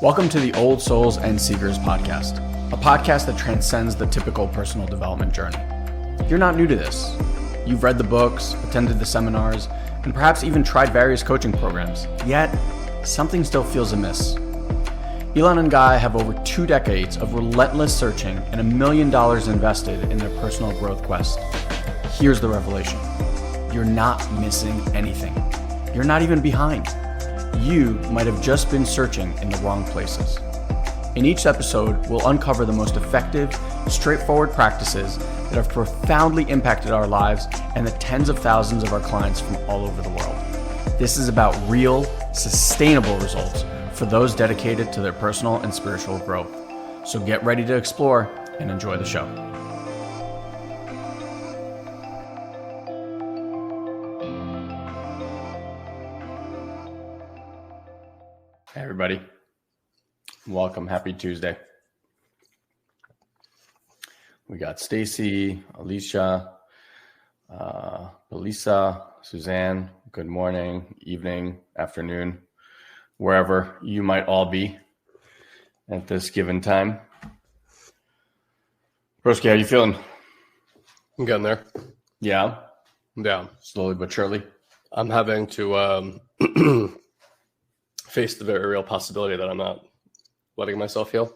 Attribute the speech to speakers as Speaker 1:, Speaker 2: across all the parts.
Speaker 1: Welcome to the Old Souls and Seekers podcast, a podcast that transcends the typical personal development journey. You're not new to this. You've read the books, attended the seminars, and perhaps even tried various coaching programs, yet something still feels amiss. Elon and Guy have over 2 decades of relentless searching and $1 million invested in their personal growth quest. Here's the revelation. You're not missing anything. You're not even behind. You might have just been searching in the wrong places. In each episode, we'll uncover the most effective, straightforward practices that have profoundly impacted our lives and the tens of thousands of our clients from all over the world. This is about real, sustainable results for those dedicated to their personal and spiritual growth. So get ready to explore and enjoy the show. Hey everybody, welcome. Happy Tuesday. We got Stacy, Alicia, Elisa, Suzanne. Good morning, evening, afternoon, wherever you might all be at this given time. Broski, how you feeling?
Speaker 2: I'm getting there.
Speaker 1: Yeah?
Speaker 2: Yeah.
Speaker 1: Slowly but surely?
Speaker 2: I'm having to face the very real possibility that I'm not letting myself heal.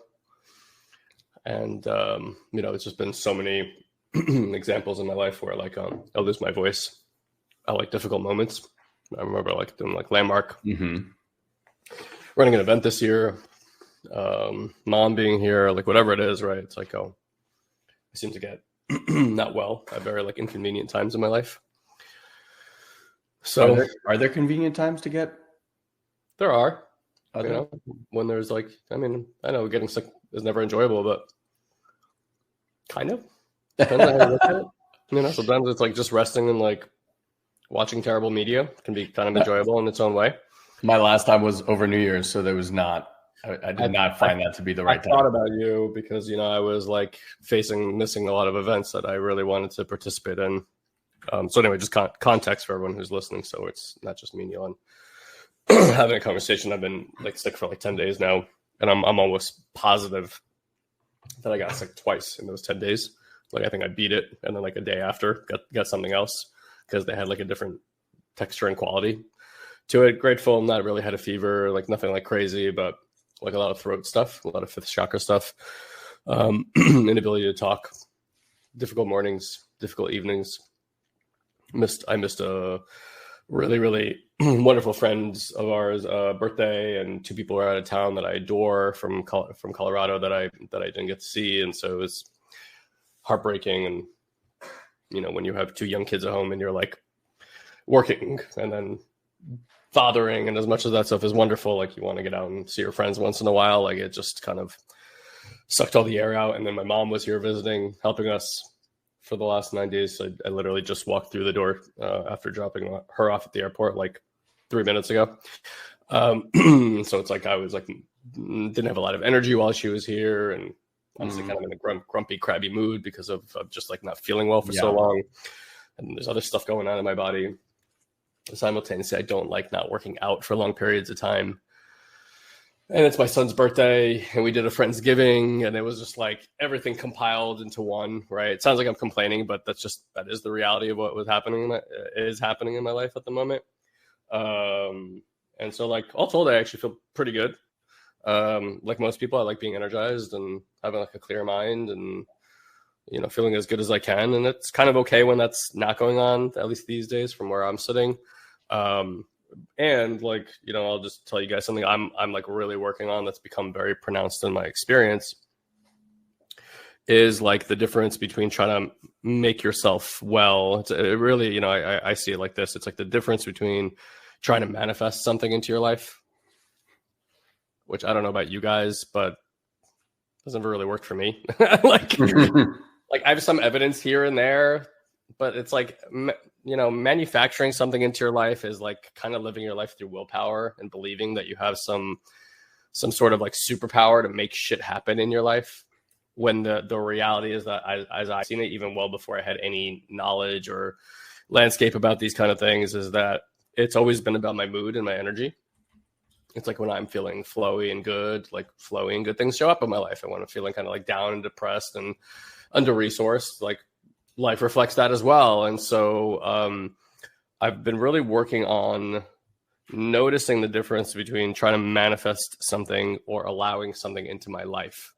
Speaker 2: And, it's just been so many examples in my life where I'll lose my voice at difficult moments. I remember doing Landmark, running an event this year, mom being here, whatever it is, right? It's I seem to get not well at very inconvenient times in my life. So
Speaker 1: are there convenient times to get?
Speaker 2: There are, when there's I know getting sick is never enjoyable, but kind of. Depends on how you look at it. Sometimes it's just resting and watching terrible media can be kind of enjoyable in its own way.
Speaker 1: My last time was over New Year's, so there was not. I did not find that to be the right time.
Speaker 2: I thought about you because I was missing a lot of events that I really wanted to participate in. So anyway, just context for everyone who's listening, so it's not just me and Elon having a conversation. I've been sick for 10 days now, and I'm almost positive that I got sick twice in those 10 days. I think I beat it, and then a day after got something else because they had a different texture and quality to it. Grateful, not really had a fever, nothing crazy, but a lot of throat stuff, a lot of fifth chakra stuff, inability to talk, difficult mornings, difficult evenings. I missed a really, really wonderful friends of ours' birthday, and 2 people were out of town that I adore from Colorado that I didn't get to see, and so it was heartbreaking. And when you have 2 young kids at home and you're working and then fathering, and as much as that stuff is wonderful, you want to get out and see your friends once in a while, it just kind of sucked all the air out. And then my mom was here visiting, helping us for the last 9 days. So I literally just walked through the door after dropping her off at the airport 3 minutes ago. So it's I was didn't have a lot of energy while she was here, and honestly kind of in a grumpy, crabby mood because of just not feeling well for so long. And there's other stuff going on in my body. Simultaneously, I don't like not working out for long periods of time. And it's my son's birthday, and we did a Friendsgiving, and it was just everything compiled into one, right? It sounds like I'm complaining, but that is the reality of what was happening is happening in my life at the moment. And so all told, I actually feel pretty good. Like most people, I like being energized and having a clear mind and, feeling as good as I can. And it's kind of okay when that's not going on, at least these days from where I'm sitting. And I'll just tell you guys something I'm really working on that's become very pronounced in my experience is the difference between trying to make yourself well. It really, I see it like this. It's the difference between trying to manifest something into your life, which I don't know about you guys, but doesn't really work for me. I have some evidence here and there, but it's manufacturing something into your life is kind of living your life through willpower and believing that you have some sort of superpower to make shit happen in your life. When the reality is that as I've seen it, even well before I had any knowledge or landscape about these kind of things, is that it's always been about my mood and my energy. It's like when I'm feeling flowy and good things show up in my life. And when I'm feeling kind of like down and depressed and under-resourced, like life reflects that as well. And so I've been really working on noticing the difference between trying to manifest something or allowing something into my life,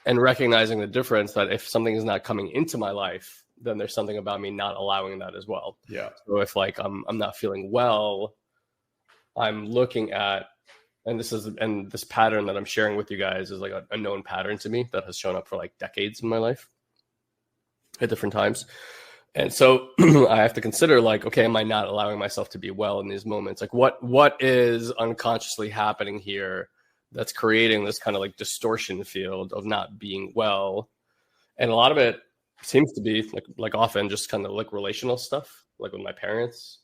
Speaker 2: and recognizing the difference that if something is not coming into my life, then there's something about me not allowing that as well.
Speaker 1: Yeah.
Speaker 2: So if like I'm not feeling well, I'm looking at, and this pattern that I'm sharing with you guys is like a known pattern to me that has shown up for like decades in my life at different times. And so I have to consider like, okay, am I not allowing myself to be well in these moments? Like what is unconsciously happening here that's creating this kind of like distortion field of not being well? And a lot of it seems to be like often just kind of like relational stuff, like with my parents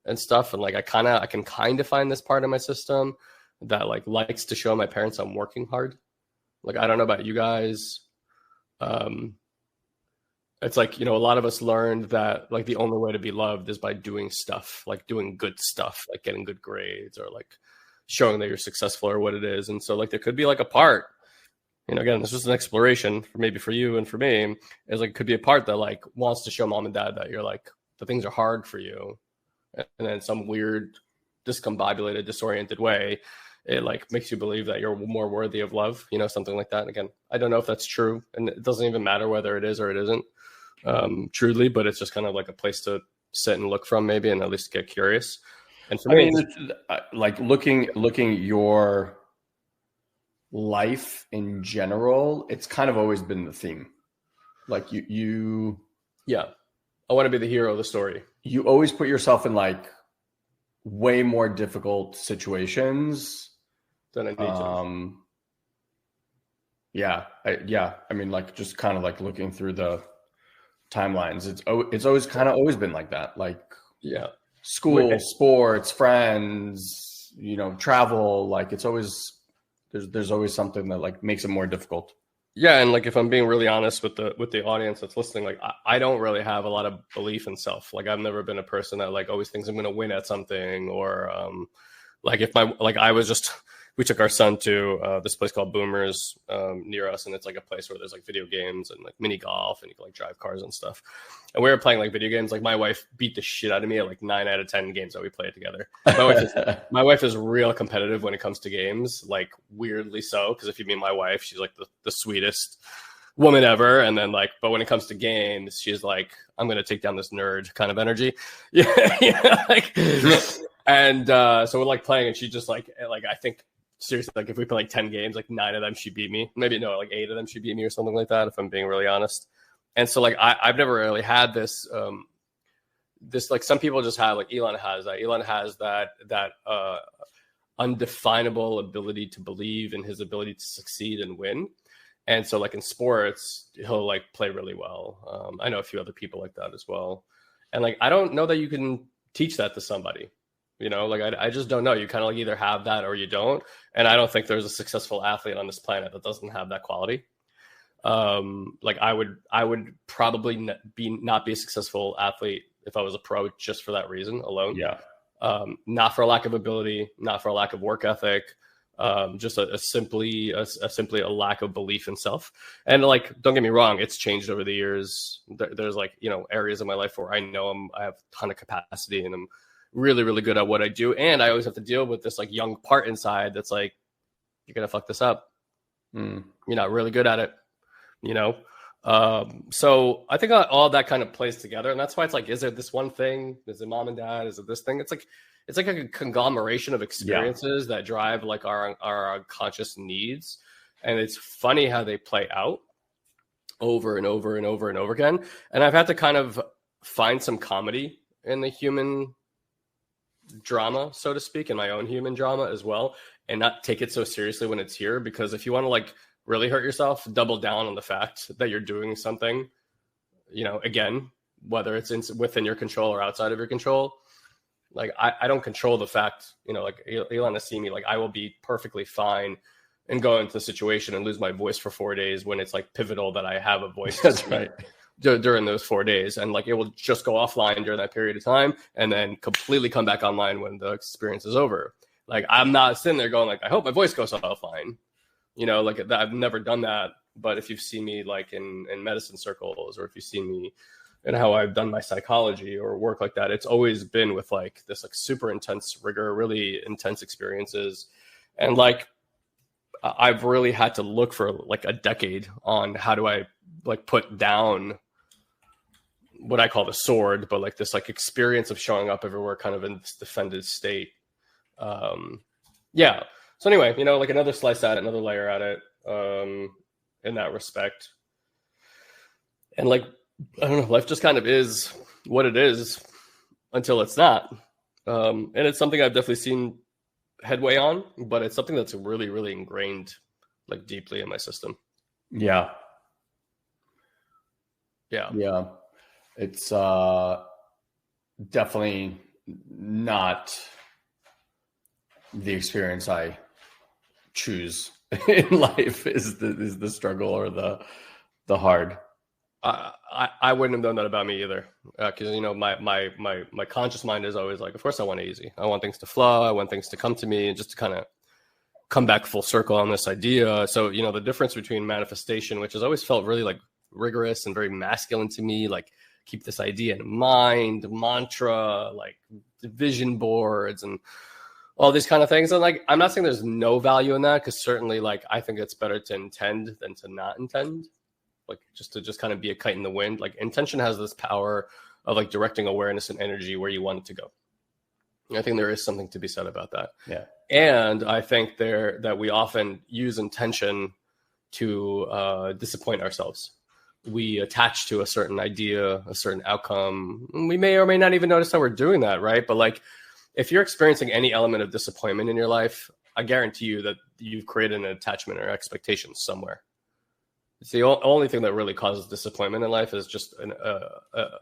Speaker 2: and stuff. And like I can kind of find this part of my system that like likes to show my parents I'm working hard. Like I don't know about you guys. It's like, you know, a lot of us learned that like the only way to be loved is by doing stuff, like doing good stuff, like getting good grades or like showing that you're successful or what it is. And so like there could be like a part, you know, again, this is an exploration for maybe for you and for me, is like could be a part that like wants to show mom and dad that you're like the things are hard for you. And then some weird, discombobulated, disoriented way, it like makes you believe that you're more worthy of love, you know, something like that. And again, I don't know if that's true, and it doesn't even matter whether it is or it isn't. Truly, but it's just kind of like a place to sit and look from maybe, and at least get curious. And for me,
Speaker 1: like looking your life in general, it's kind of always been the theme. Like you
Speaker 2: yeah, I want to be the hero of the story.
Speaker 1: You always put yourself in like way more difficult situations
Speaker 2: than I need to.
Speaker 1: I mean, like just kind of like looking through the timelines, it's always kind of always been like that, like school, sports, friends, you know, travel, like it's always there's always something that like makes it more difficult.
Speaker 2: And like if I'm being really honest with the audience that's listening, like I don't really have a lot of belief in self. Like I've never been a person that like always thinks I'm going to win at something, or like if we took our son to this place called Boomers near us, and it's like a place where there's like video games and like mini golf, and you can like drive cars and stuff. And we were playing like video games. Like my wife beat the shit out of me at like 9 out of 10 games that we played together. My wife is real competitive when it comes to games, like weirdly so. Because if you meet my wife, she's like the sweetest woman ever. And then like, but when it comes to games, she's like, I'm going to take down this nerd kind of energy. Like, and so we're like playing, and she just like I think. Seriously, like if we play like 10 games, like 9 of them she beat me. Maybe no, like 8 of them she beat me or something like that, if I'm being really honest. And so like I've never really had this this like some people just have, like Elon has that undefinable ability to believe in his ability to succeed and win. And so like in sports, he'll like play really well. I know a few other people like that as well. And like I don't know that you can teach that to somebody. You know, like I just don't know. You kind of like either have that or you don't. And I don't think there's a successful athlete on this planet that doesn't have that quality. Like I would probably not be a successful athlete if I was a pro just for that reason alone.
Speaker 1: Yeah.
Speaker 2: Not for a lack of ability, not for a lack of work ethic, just simply a lack of belief in self. And like, don't get me wrong, it's changed over the years. There's like, you know, areas of my life where I know I have a ton of capacity and I'm really, really good at what I do. And I always have to deal with this like young part inside that's like, you're going to fuck this up. You're not really good at it, you know? So I think all that kind of plays together. And that's why it's like, is it this one thing? Is it mom and dad? Is it this thing? It's like a conglomeration of experiences that drive like our unconscious needs. And it's funny how they play out over and over and over and over again. And I've had to kind of find some comedy in the human drama, so to speak, in my own human drama as well, and not take it so seriously when it's here. Because if you want to like really hurt yourself, double down on the fact that you're doing something, you know, again, whether it's within your control or outside of your control. Like I don't control the fact, you know, like Elon has seen me, like I will be perfectly fine and go into the situation and lose my voice for 4 days when it's like pivotal that I have a voice.
Speaker 1: That's right.
Speaker 2: During those 4 days, and like it will just go offline during that period of time and then completely come back online when the experience is over. Like, I'm not sitting there going like, I hope my voice goes all fine. You know, like I've never done that. But if you've seen me like in medicine circles, or if you've seen me and how I've done my psychology or work like that, it's always been with like this like super intense rigor, really intense experiences. And like, I've really had to look for like a decade on how do I like put down what I call the sword, but like this like experience of showing up everywhere kind of in this defended state. Yeah. So anyway, you know, like another slice at it, another layer at it, in that respect. And like, I don't know, life just kind of is what it is until it's not. And it's something I've definitely seen headway on, but it's something that's really, really ingrained like deeply in my system.
Speaker 1: Yeah.
Speaker 2: Yeah.
Speaker 1: Yeah. It's definitely not the experience I choose in life is the struggle or the hard.
Speaker 2: I wouldn't have done that about me either, because you know my conscious mind is always like, of course I want it easy. I want things to flow. I want things to come to me, and just to kind of come back full circle on this idea. So you know the difference between manifestation, which has always felt really like rigorous and very masculine to me, like keep this idea in mind, mantra, like vision boards and all these kind of things. And like, I'm not saying there's no value in that, because certainly like I think it's better to intend than to not intend. Like just to kind of be a kite in the wind. Like intention has this power of like directing awareness and energy where you want it to go. And I think there is something to be said about that.
Speaker 1: Yeah.
Speaker 2: And I think that we often use intention to disappoint ourselves. We attach to a certain idea, a certain outcome. We may or may not even notice how we're doing that, right? But like, if you're experiencing any element of disappointment in your life, I guarantee you that you've created an attachment or expectation somewhere. It's the only thing that really causes disappointment in life is just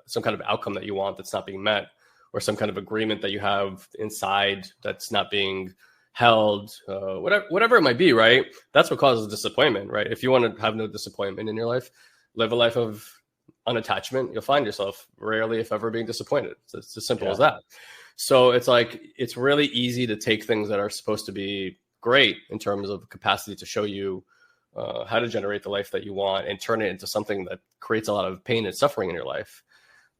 Speaker 2: some kind of outcome that you want that's not being met, or some kind of agreement that you have inside that's not being held, whatever it might be, right? That's what causes disappointment, right? If you want to have no disappointment in your life, live a life of unattachment, you'll find yourself rarely, if ever, being disappointed. It's as simple as that. So it's like, it's really easy to take things that are supposed to be great in terms of capacity to show you how to generate the life that you want, and turn it into something that creates a lot of pain and suffering in your life.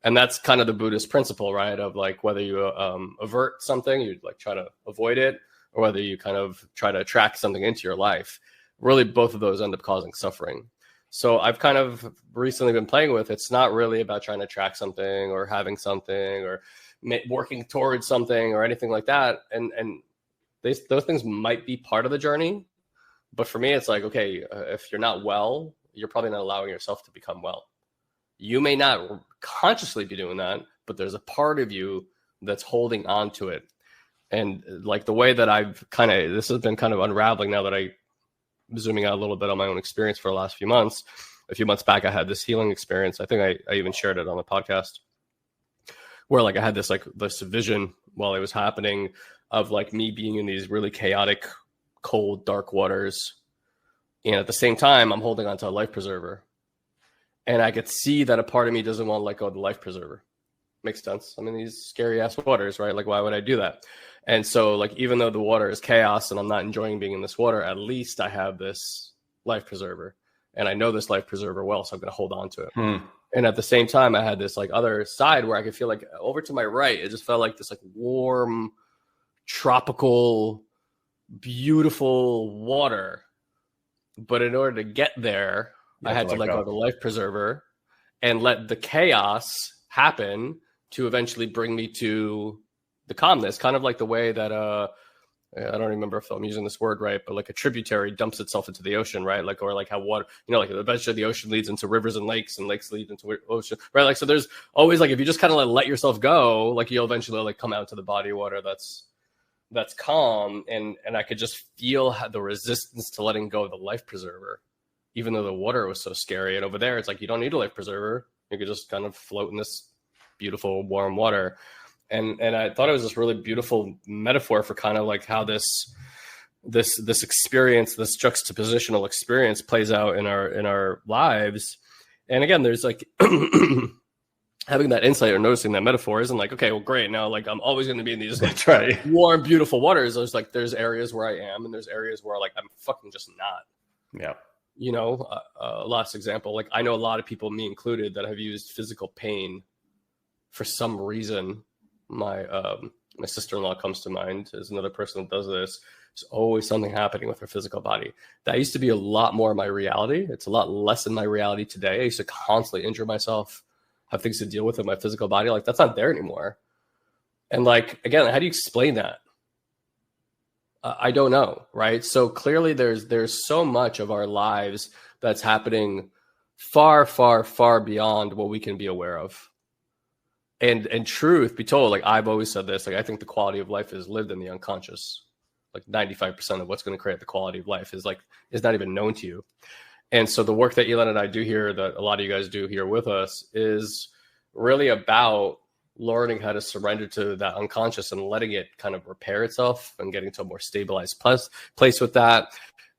Speaker 2: And that's kind of the Buddhist principle, right? Of like, whether you avert something, you like try to avoid it, or whether you kind of try to attract something into your life, really both of those end up causing suffering. So I've kind of recently been playing with, it's not really about trying to attract something or having something or working towards something or anything like that. And those things might be part of the journey. But for me, it's like, okay, if you're not well, you're probably not allowing yourself to become well. You may not consciously be doing that, but there's a part of you that's holding on to it. And like the way that this has been kind of unraveling now that I'm zooming out a little bit on my own experience for the last few months. A few months back, I had this healing experience. I think I even shared it on the podcast, where like I had this vision while it was happening of like me being in these really chaotic, cold, dark waters. And at the same time, I'm holding onto a life preserver. And I could see that a part of me doesn't want to let go of the life preserver. Makes sense. I'm in these scary ass waters, right? Like, why would I do that? And so like, even though the water is chaos and I'm not enjoying being in this water, at least I have this life preserver. And I know this life preserver well, so I'm going to hold on to it. And at the same time, I had this like other side where I could feel like over to my right, it just felt like this like warm, tropical, beautiful water. But in order to get there, I had to let go of the life preserver and let the chaos happen to eventually bring me to the calmness. Kind of like the way that I don't remember if I'm using this word right, but like a tributary dumps itself into the ocean, right? Like, or like how water, you know, like eventually the ocean leads into rivers and lakes lead into ocean, right? Like, so there's always like, if you just kind of let yourself go, like you'll eventually like come out to the body of water that's calm. And I could just feel the resistance to letting go of the life preserver, even though the water was so scary. And over there, it's like, you don't need a life preserver. You could just kind of float in this beautiful warm water. And I thought it was this really beautiful metaphor for kind of like how this experience, this juxtapositional experience plays out in our lives. And again, there's like, having that insight or noticing that metaphor isn't like, okay, well, great. Now, like, I'm always going to be in these
Speaker 1: That's right.
Speaker 2: warm, beautiful waters. There's areas where I am, and there's areas where like I'm fucking just not.
Speaker 1: Yeah.
Speaker 2: You know, last example, like I know a lot of people, me included, that have used physical pain for some reason. My sister-in-law comes to mind as another person that does this. There's always something happening with her physical body. That used to be a lot more my reality. It's a lot less in my reality today. I used to constantly injure myself, have things to deal with in my physical body. Like that's not there anymore. And like, again, how do you explain that? I don't know. Right. So clearly there's so much of our lives that's happening far, far, far beyond what we can be aware of. And truth be told, like I've always said this, like I think the quality of life is lived in the unconscious. Like 95% of what's going to create the quality of life is not even known to you. And so the work that Elon and I do here, that a lot of you guys do here with us, is really about learning how to surrender to that unconscious and letting it kind of repair itself and getting to a more stabilized place with that.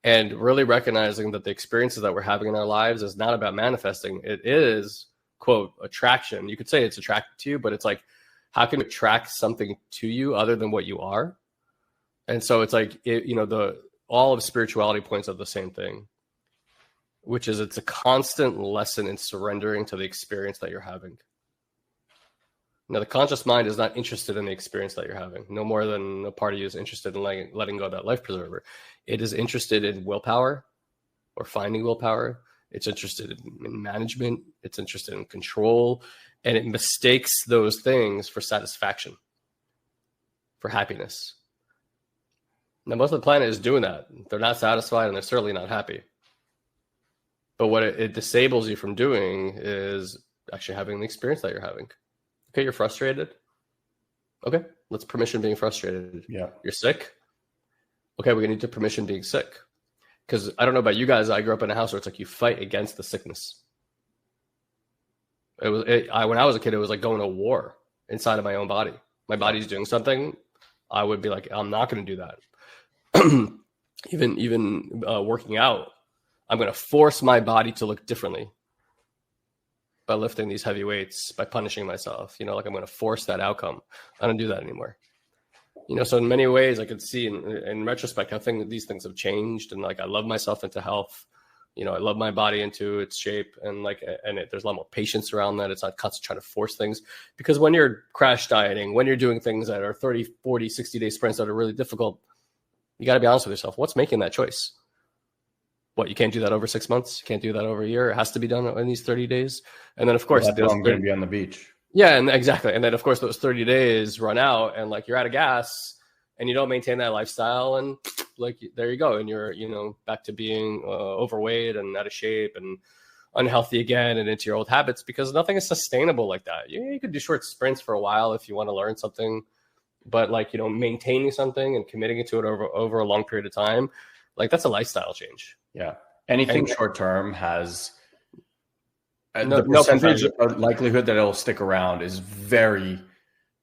Speaker 2: And really recognizing that the experiences that we're having in our lives is not about manifesting. It is, quote, attraction. You could say it's attracted to you, but it's like, how can you attract something to you other than what you are? And so it's like, all of spirituality points at the same thing, which is it's a constant lesson in surrendering to the experience that you're having. Now, the conscious mind is not interested in the experience that you're having, no more than a part of you is interested in letting go of that life preserver. It is interested in willpower or finding willpower. It's interested in management. It's interested in control. And it mistakes those things for satisfaction, for happiness. Now, most of the planet is doing that. They're not satisfied and they're certainly not happy. But what it disables you from doing is actually having the experience that you're having. Okay, you're frustrated. Okay, let's permission being frustrated.
Speaker 1: Yeah.
Speaker 2: You're sick. Okay, we need to permission being sick. Because I don't know about you guys, I grew up in a house where it's like you fight against the sickness. When I was a kid, it was like going to war inside of my own body. My body's doing something. I would be like, I'm not going to do that. even working out, I'm going to force my body to look differently by lifting these heavy weights, by punishing myself. Like I'm going to force that outcome. I don't do that anymore. So in many ways, I could see in retrospect how these things have changed, and like I love myself into health. I love my body into its shape, and there's a lot more patience around that. It's not constantly trying to force things, because when you're crash dieting, when you're doing things that are 30, 40, 60-day sprints that are really difficult, you got to be honest with yourself. What's making that choice? What, you can't do that over 6 months? You can't do that over a year? It has to be done in these 30 days. And then, of course,
Speaker 1: I'm going to be on the beach.
Speaker 2: Yeah, and exactly. And then, of course, those 30 days run out, and like you're out of gas, and you don't maintain that lifestyle, and like there you go, and you're back to being overweight and out of shape and unhealthy again, and into your old habits, because nothing is sustainable like that. You could do short sprints for a while if you want to learn something, but like maintaining something and committing to it over a long period of time, like that's a lifestyle change.
Speaker 1: Yeah, anything short term has the percentage of likelihood that it'll stick around is very,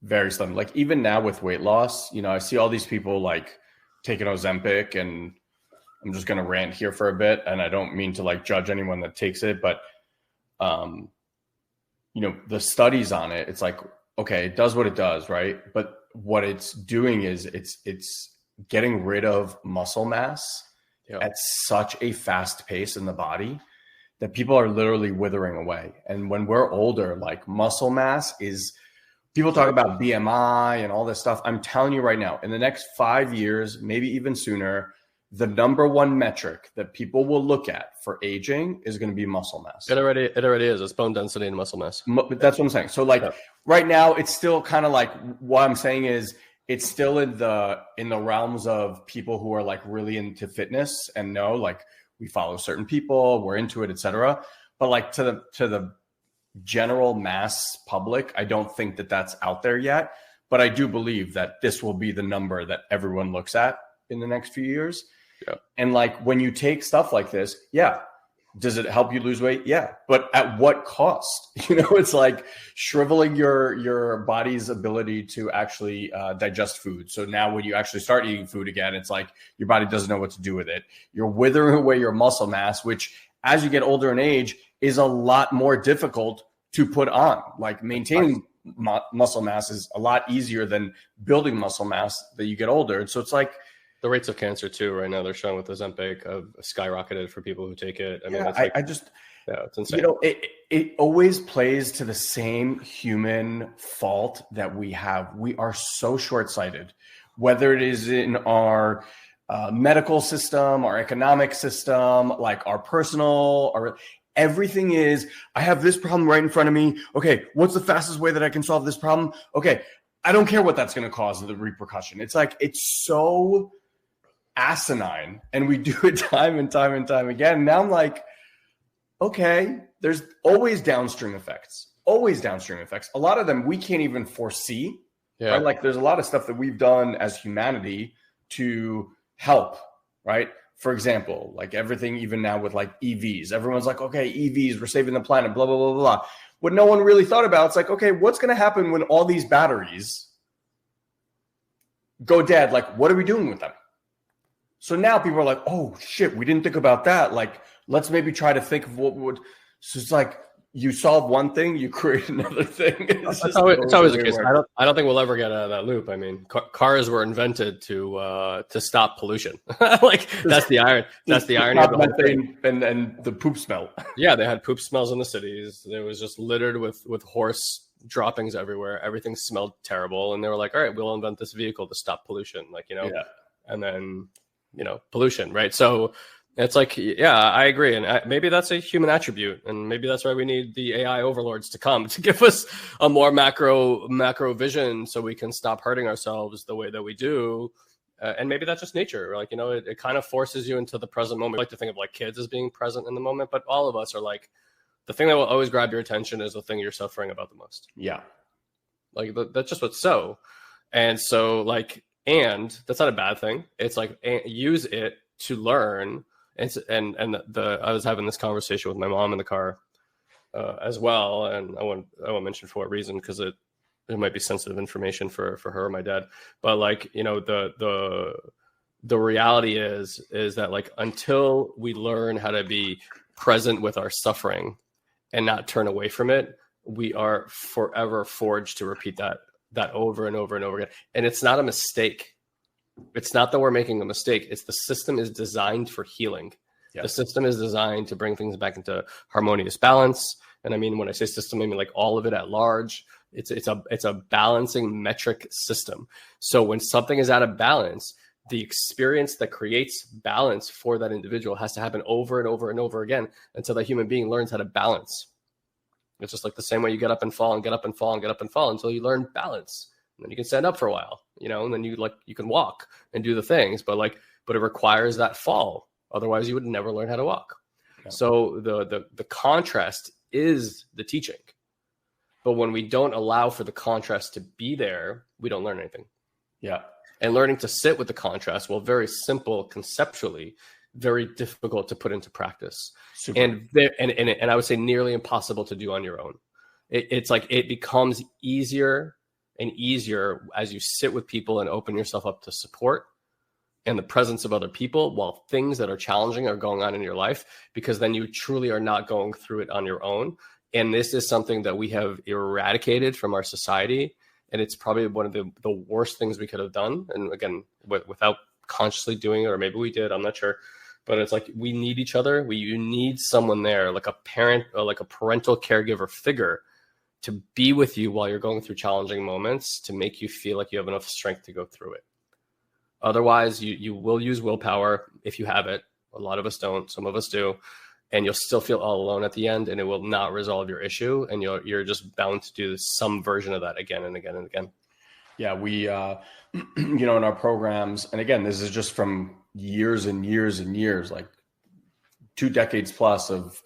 Speaker 1: very slim. Like even now with weight loss, I see all these people like taking Ozempic, and I'm just going to rant here for a bit. And I don't mean to like judge anyone that takes it, but, the studies on it, it's like, okay, it does what it does. Right. But what it's doing is it's getting rid of muscle mass at such a fast pace in the body that people are literally withering away. And when we're older, like muscle mass is, people talk about BMI and all this stuff. I'm telling you right now, in the next 5 years, maybe even sooner, the number one metric that people will look at for aging is going to be muscle mass.
Speaker 2: It already is. It's bone density and muscle mass.
Speaker 1: That's what I'm saying. So right now, it's still kind of like, what I'm saying is it's still in the realms of people who are like really into fitness and know like we follow certain people, we're into it, etc. But like to the general mass public, I don't think that that's out there yet. But I do believe that this will be the number that everyone looks at in the next few years. Yeah. And like when you take stuff like this, yeah. Does it help you lose weight? Yeah. But at what cost? It's like shriveling your body's ability to actually digest food. So now when you actually start eating food again, it's like your body doesn't know what to do with it. You're withering away your muscle mass, which as you get older in age is a lot more difficult to put on. Like maintaining muscle mass is a lot easier than building muscle mass that you get older. And so it's like
Speaker 2: the rates of cancer too right now, they're showing with Ozempic of skyrocketed for people who take it. I mean,
Speaker 1: yeah,
Speaker 2: it's like, it's insane.
Speaker 1: It always plays to the same human fault that we have. We are so short-sighted, whether it is in our medical system, our economic system, like our personal, or everything is, I have this problem right in front of me. Okay, what's the fastest way that I can solve this problem? Okay, I don't care what that's going to cause the repercussion. It's like, it's so asinine, and we do it time and time and time again. Now I'm like, okay, there's always downstream effects. A lot of them we can't even foresee. Yeah. Right? Like there's a lot of stuff that we've done as humanity to help, right? For example, like everything, even now with like EVs, everyone's like, okay, EVs, we're saving the planet, blah, blah, blah, blah. What no one really thought about, it's like, okay, what's going to happen when all these batteries go dead? Like, what are we doing with them? So now people are like, oh shit, we didn't think about that. Like, let's maybe try to think of what would, so it's like, you solve one thing, you create another thing. It's
Speaker 2: always the case. I don't think we'll ever get out of that loop. I mean, cars were invented to stop pollution. Like that's the irony. That's the irony of the whole thing.
Speaker 1: And the poop smell.
Speaker 2: Yeah, they had poop smells in the cities. It was just littered with horse droppings everywhere. Everything smelled terrible, and they were like, "All right, we'll invent this vehicle to stop pollution." Like and then pollution, right? So. It's like, yeah, I agree. And maybe that's a human attribute. And maybe that's why we need the AI overlords to come to give us a more macro vision so we can stop hurting ourselves the way that we do. And maybe that's just nature. Like, it kind of forces you into the present moment. I like to think of like kids as being present in the moment, but all of us are like, the thing that will always grab your attention is the thing you're suffering about the most.
Speaker 1: Yeah.
Speaker 2: Like that's just what's so. And so like, and that's not a bad thing. It's like, use it to learn. I was having this conversation with my mom in the car as well, and I won't mention for what reason because it might be sensitive information for her or my dad. But like the reality is that like until we learn how to be present with our suffering and not turn away from it, we are forever forged to repeat that over and over and over again. And it's not a mistake. It's not that we're making a mistake. It's the system is designed for healing. Yeah. The system is designed to bring things back into harmonious balance. And I mean, when I say system, I mean like all of it at large. It's a balancing metric system. So when something is out of balance, the experience that creates balance for that individual has to happen over and over and over again until that human being learns how to balance. It's just like the same way you get up and fall and get up and fall and get up and fall until you learn balance. And then you can stand up for a while, and then you can walk and do the things, but it requires that fall. Otherwise you would never learn how to walk. Yeah. So the contrast is the teaching, but when we don't allow for the contrast to be there, we don't learn anything.
Speaker 1: Yeah.
Speaker 2: And learning to sit with the contrast, well, very simple conceptually, very difficult to put into practice. Super. And I would say nearly impossible to do on your own. It's like, it becomes easier and easier as you sit with people and open yourself up to support and the presence of other people while things that are challenging are going on in your life, because then you truly are not going through it on your own. And this is something that we have eradicated from our society. And it's probably one of the worst things we could have done. And again, without consciously doing it, or maybe we did, I'm not sure. But it's like, we need each other. You need someone there, like a parent or like a parental caregiver figure, to be with you while you're going through challenging moments, to make you feel like you have enough strength to go through it. Otherwise, you will use willpower if you have it. A lot of us don't. Some of us do. And you'll still feel all alone at the end, and it will not resolve your issue. And you're just bound to do some version of that again and again and again.
Speaker 1: Yeah, we, in our programs, and again, this is just from years and years and years, like 2 decades plus of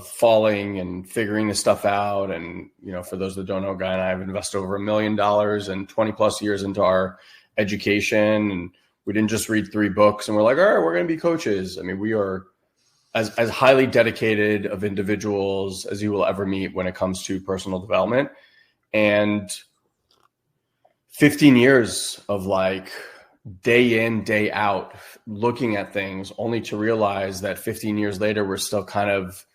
Speaker 1: falling and figuring this stuff out. And, for those that don't know, Guy and I have invested over $1 million and 20 plus years into our education. And we didn't just read 3 books and we're like, all right, we're going to be coaches. I mean, we are as highly dedicated of individuals as you will ever meet when it comes to personal development. And 15 years of like day in, day out, looking at things, only to realize that 15 years later, we're still kind of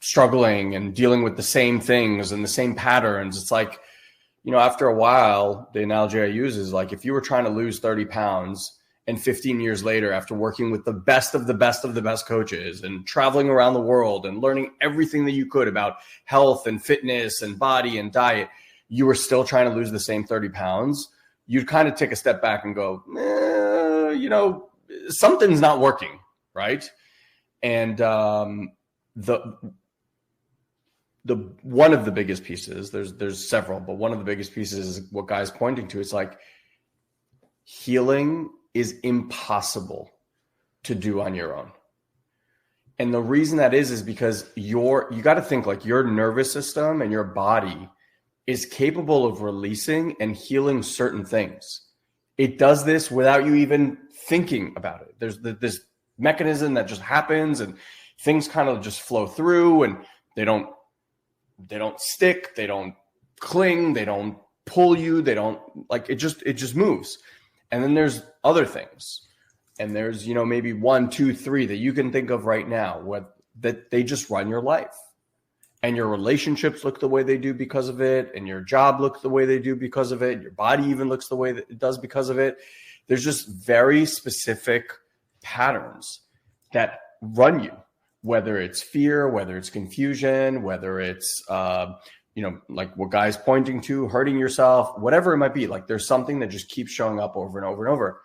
Speaker 1: struggling and dealing with the same things and the same patterns. It's like, after a while, the analogy I use is like, if you were trying to lose 30 pounds and 15 years later, after working with the best of the best of the best coaches and traveling around the world and learning everything that you could about health and fitness and body and diet, you were still trying to lose the same 30 pounds, you'd kind of take a step back and go, something's not working, right? And the one of the biggest pieces, there's several, but one of the biggest pieces is what Guy's pointing to. It's like healing is impossible to do on your own. And the reason that is because you got to think like your nervous system and your body is capable of releasing and healing certain things. It does this without you even thinking about it. There's this mechanism that just happens and things kind of just flow through, and they don't stick, they don't cling, they don't pull you, they don't like it just moves. And then there's other things. And there's, maybe 1, 2, 3 that you can think of right now that they just run your life. And your relationships look the way they do because of it. And your job looks the way they do because of it. Your body even looks the way that it does because of it. There's just very specific patterns that run you, whether it's fear, whether it's confusion, whether it's, like what Guy's pointing to, hurting yourself, whatever it might be. Like there's something that just keeps showing up over and over and over.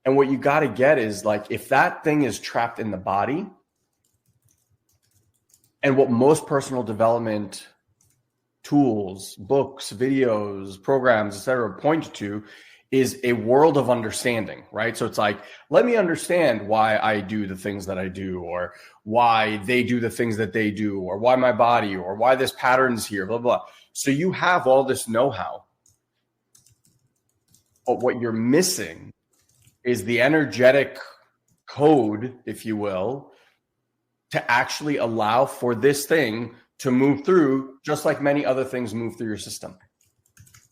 Speaker 1: And what you got to get is like, if that thing is trapped in the body, and what most personal development tools, books, videos, programs, etc., point to is a world of understanding, right? So it's like, let me understand why I do the things that I do, or why they do the things that they do, or why my body, or why this pattern's here, blah, blah. So you have all this know-how. But what you're missing is the energetic code, if you will, to actually allow for this thing to move through, just like many other things move through your system.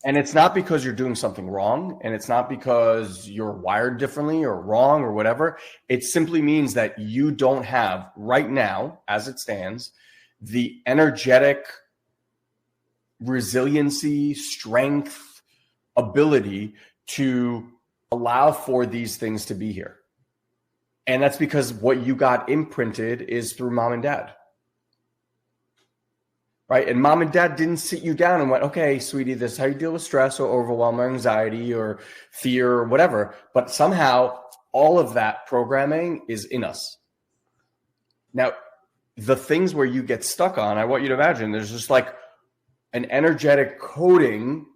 Speaker 1: And it's not because you're doing something wrong, and it's not because you're wired differently or wrong or whatever. It simply means that you don't have right now, as it stands, the energetic resiliency, strength, ability to allow for these things to be here. And that's because what you got imprinted is through mom and dad. Right? And mom and dad didn't sit you down and went, okay, sweetie, this is how you deal with stress or overwhelm or anxiety or fear or whatever. But somehow all of that programming is in us. Now, the things where you get stuck on, I want you to imagine there's just like an energetic coding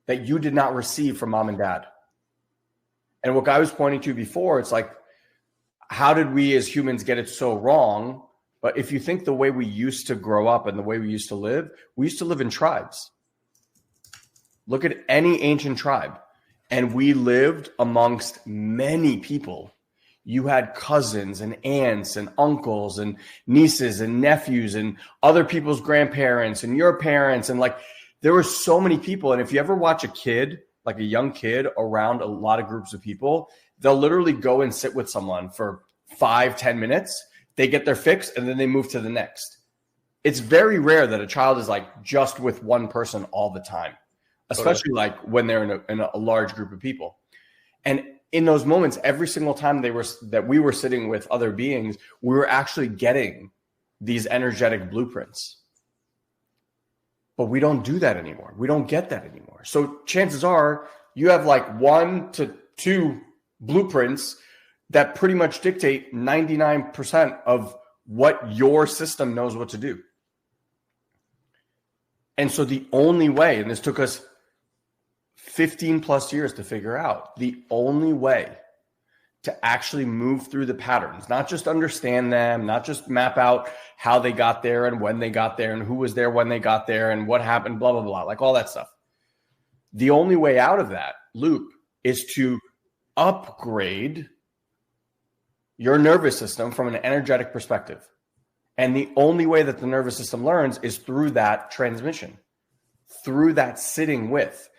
Speaker 1: that you did not receive from mom and dad. And what Guy was pointing to before, it's like, how did we as humans get it so wrong? But if you think the way we used to grow up and the way we used to live in tribes. Look at any ancient tribe. And we lived amongst many people. You had cousins and aunts and uncles and nieces and nephews and other people's grandparents and your parents. And like, there were so many people. And if you ever watch a kid, like a young kid around a lot of groups of people, they'll literally go and sit with someone for 5-10 minutes. They get their fix and then they move to the next. It's very rare that a child is like just with one person all the time, especially like when they're in a large group of people. And in those moments, every single time we were sitting with other beings, we were actually getting these energetic blueprints. But we don't do that anymore. We don't get that anymore. So chances are you have like 1 to 2 blueprints that pretty much dictate 99% of what your system knows what to do. And so the only way, and this took us 15 plus years to figure out, the only way to actually move through the patterns, not just understand them, not just map out how they got there and when they got there and who was there when they got there and what happened, blah, blah, blah, like all that stuff. The only way out of that loop is to upgrade your nervous system from an energetic perspective. And the only way that the nervous system learns is through that transmission, through that sitting with.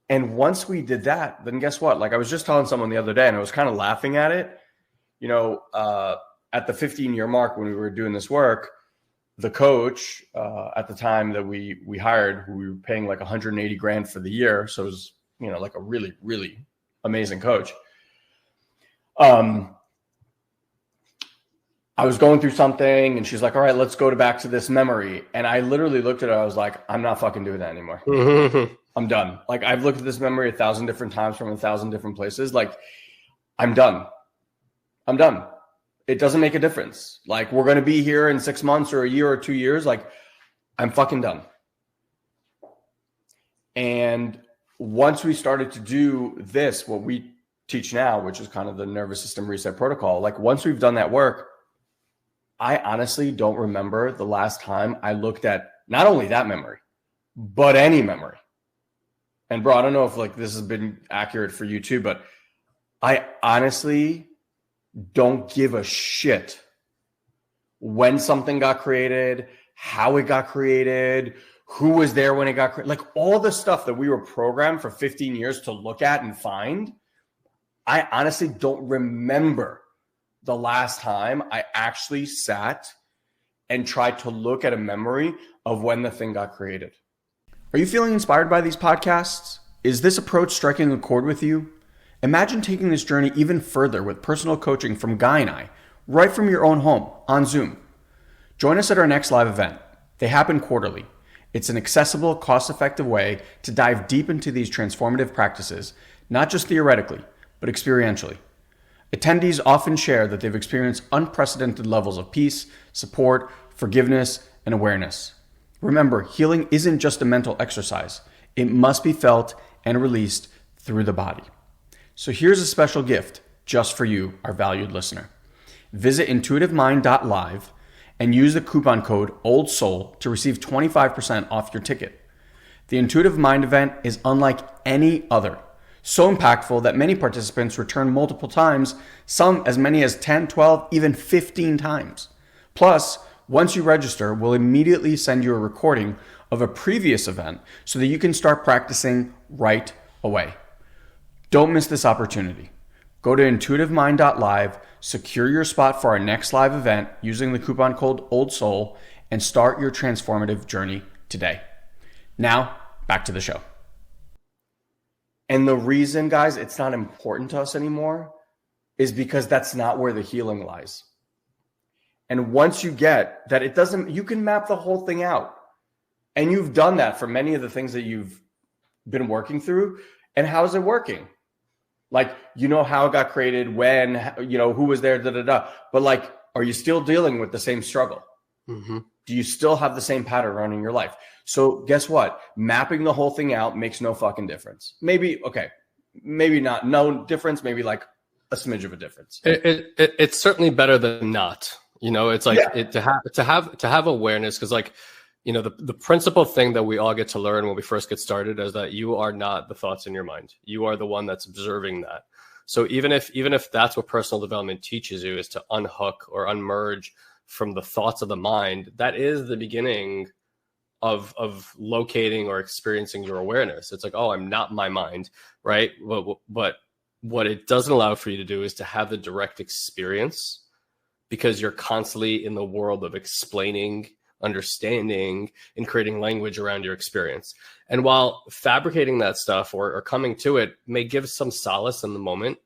Speaker 1: And once we did that, then guess what? Like I was just telling someone the other day, and I was kind of laughing at it, at the 15-year mark when we were doing this work, the coach at the time that we hired, who we were paying like 180 grand for the year, so it was, you know, like a really, really amazing coach. I was going through something and she's like, all right, let's go back to this memory. And I literally looked at her. I was like, I'm not fucking doing that anymore. I'm done. Like, I've looked at this memory 1,000 different times from 1,000 different places. Like, I'm done. I'm done. It doesn't make a difference. Like, we're going to be here in 6 months or a year or 2 years. Like, I'm fucking done. And once we started to do this, what we teach now, which is kind of the nervous system reset protocol, like once we've done that work, I honestly don't remember the last time I looked at not only that memory, but any memory. And bro, I don't know if like this has been accurate for you too, but I honestly don't give a shit when something got created, how it got created, who was there when it got created. Like all the stuff that we were programmed for 15 years to look at and find, I honestly don't remember the last time I actually sat and tried to look at a memory of when the thing got created. Are you feeling inspired by these podcasts? Is this approach striking a chord with you? Imagine taking this journey even further with personal coaching from Guy and I, right from your own home on Zoom. Join us at our next live event. They happen quarterly. It's an accessible, cost-effective way to dive deep into these transformative practices, not just theoretically, but experientially. Attendees often share that they've experienced unprecedented levels of peace, support, forgiveness, and awareness. Remember, healing isn't just a mental exercise. It must be felt and released through the body. So here's a special gift just for you, our valued listener. Visit intuitivemind.live and use the coupon code OLDSOUL to receive 25% off your ticket. The Intuitive Mind event is unlike any other. So impactful that many participants return multiple times, some as many as 10, 12, even 15 times. Plus, once you register, we'll immediately send you a recording of a previous event so that you can start practicing right away. Don't miss this opportunity. Go to intuitivemind.live, secure your spot for our next live event using the coupon code OLDSOUL, and start your transformative journey today. Now, back to the show. And the reason, guys, it's not important to us anymore is because that's not where the healing lies. And once you get that, it doesn't, you can map the whole thing out. And you've done that for many of the things that you've been working through. And how is it working? Like, you know how it got created, when, you know, who was there, But like, are you still dealing with the same struggle? Mm-hmm. Do you still have the same pattern running your life? So guess what? Mapping the whole thing out makes no fucking difference. Maybe, okay, maybe not no difference, maybe like a smidge of a difference.
Speaker 2: It's certainly better than not. You know, it's like to have awareness, because like, you know, the principal thing that we all get to learn when we first get started is that you are not the thoughts in your mind. You are the one that's observing that. So even if that's what personal development teaches you, is to unhook or unmerge from the thoughts of the mind, that is the beginning of locating or experiencing your awareness. It's like, oh, I'm not my mind, right? But what it doesn't allow for you to do is to have the direct experience, because you're constantly in the world of explaining, understanding, and creating language around your experience. And while fabricating that stuff or coming to it may give some solace in the moment,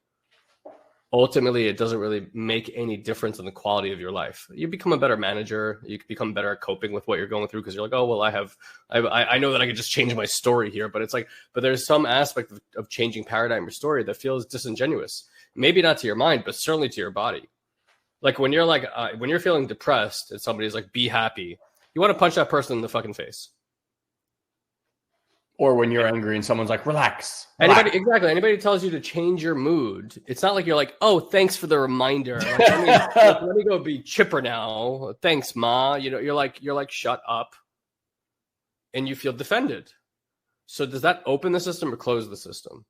Speaker 2: ultimately it doesn't really make any difference in the quality of your life. You become a better manager. You can become better at coping with what you're going through, because you're like, oh, well, I know that I could just change my story here. But it's like, but there's some aspect of changing paradigm or story that feels disingenuous. Maybe not to your mind, but certainly to your body. Like when you're like, when you're feeling depressed and somebody's like, be happy, you want to punch that person in the fucking face.
Speaker 1: Or when you're angry and someone's like, relax.
Speaker 2: Exactly. Anybody tells you to change your mood, it's not like you're like, oh, thanks for the reminder. Like, let me go be chipper now. Thanks, Ma. You know, you're like, shut up. And you feel defended. So does that open the system or close the system?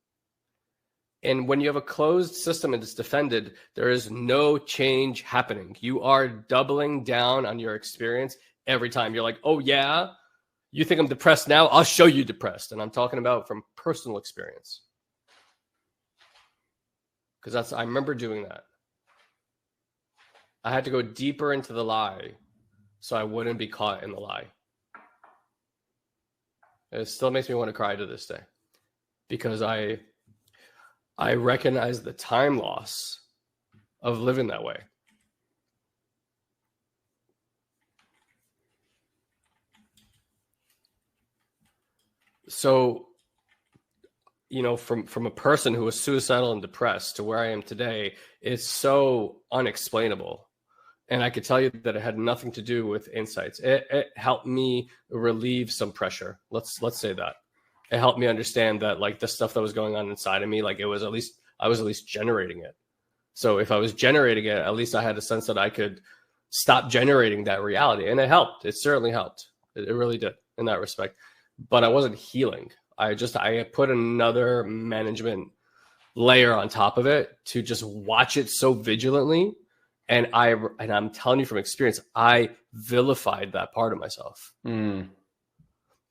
Speaker 2: And when you have a closed system and it's defended, there is no change happening. You are doubling down on your experience every time. You're like, oh, yeah, you think I'm depressed now? I'll show you depressed. And I'm talking about from personal experience. Because I remember doing that. I had to go deeper into the lie so I wouldn't be caught in the lie. It still makes me want to cry to this day, because I recognize the time loss of living that way. So, from a person who was suicidal and depressed to where I am today, it's so unexplainable. And I could tell you that it had nothing to do with insights. It helped me relieve some pressure. Let's say that. It helped me understand that, like, the stuff that was going on inside of me, like, I was at least generating it. So if I was generating it, at least I had a sense that I could stop generating that reality. And it helped. It certainly helped. It really did in that respect. But I wasn't healing. I put another management layer on top of it to just watch it so vigilantly. And I'm telling you from experience, I vilified that part of myself. And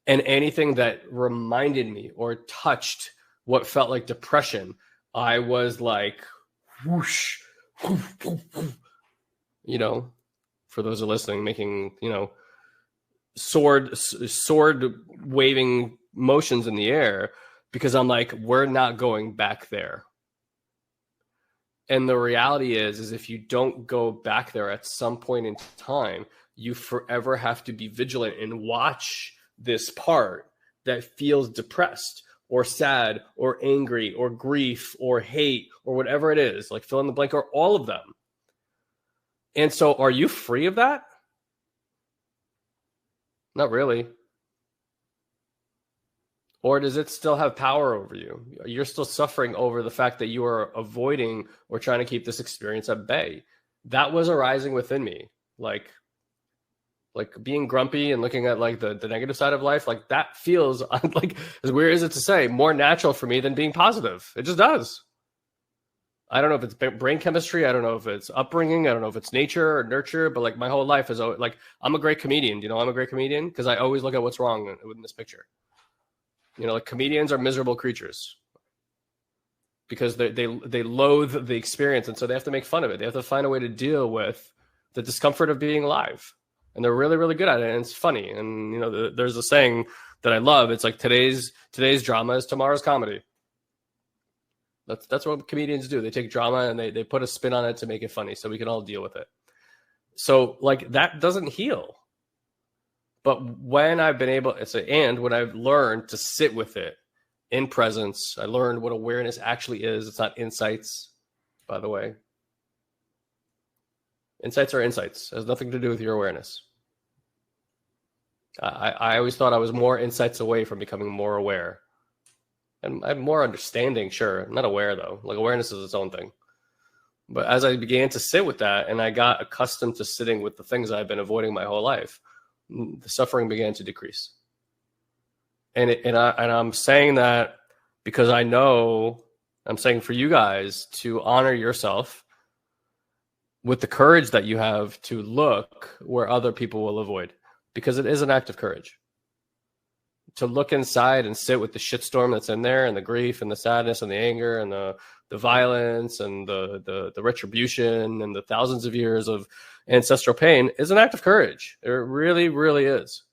Speaker 2: anything that reminded me or touched what felt like depression, I was like, whoosh, whoosh, whoosh, whoosh. For those who are listening, making, sword waving motions in the air, because I'm like, we're not going back there. And the reality is if you don't go back there at some point in time, you forever have to be vigilant and watch this part that feels depressed or sad or angry or grief or hate or whatever it is, like fill in the blank, or all of them. And so are you free of that? Not really. Or does it still have power over you? You're still suffering over the fact that you are avoiding or trying to keep this experience at bay. That was arising within me. Like being grumpy and looking at like the negative side of life, like that feels like, as weird as it to say, more natural for me than being positive. It just does. I don't know if it's brain chemistry. I don't know if it's upbringing. I don't know if it's nature or nurture, but like my whole life is like, I'm a great comedian. I'm a great comedian because I always look at what's wrong in this picture. Like comedians are miserable creatures because they loathe the experience. And so they have to make fun of it. They have to find a way to deal with the discomfort of being alive. And they're really, really good at it. And it's funny. And, there's a saying that I love. It's like today's drama is tomorrow's comedy. That's what comedians do. They take drama and they put a spin on it to make it funny so we can all deal with it. So like that doesn't heal. But when I've been able, when I've learned to sit with it in presence, I learned what awareness actually is. It's not insights, by the way. Insights are insights. It has nothing to do with your awareness. I always thought I was more insights away from becoming more aware. And I'm more understanding, sure. I'm not aware, though. Like awareness is its own thing. But as I began to sit with that and I got accustomed to sitting with the things I've been avoiding my whole life, the suffering began to decrease. And I'm saying that because I know, I'm saying for you guys to honor yourself with the courage that you have to look where other people will avoid, because it is an act of courage. To look inside and sit with the shitstorm that's in there, and the grief and the sadness and the anger and the violence and the retribution and the thousands of years of ancestral pain is an act of courage. It really, really is.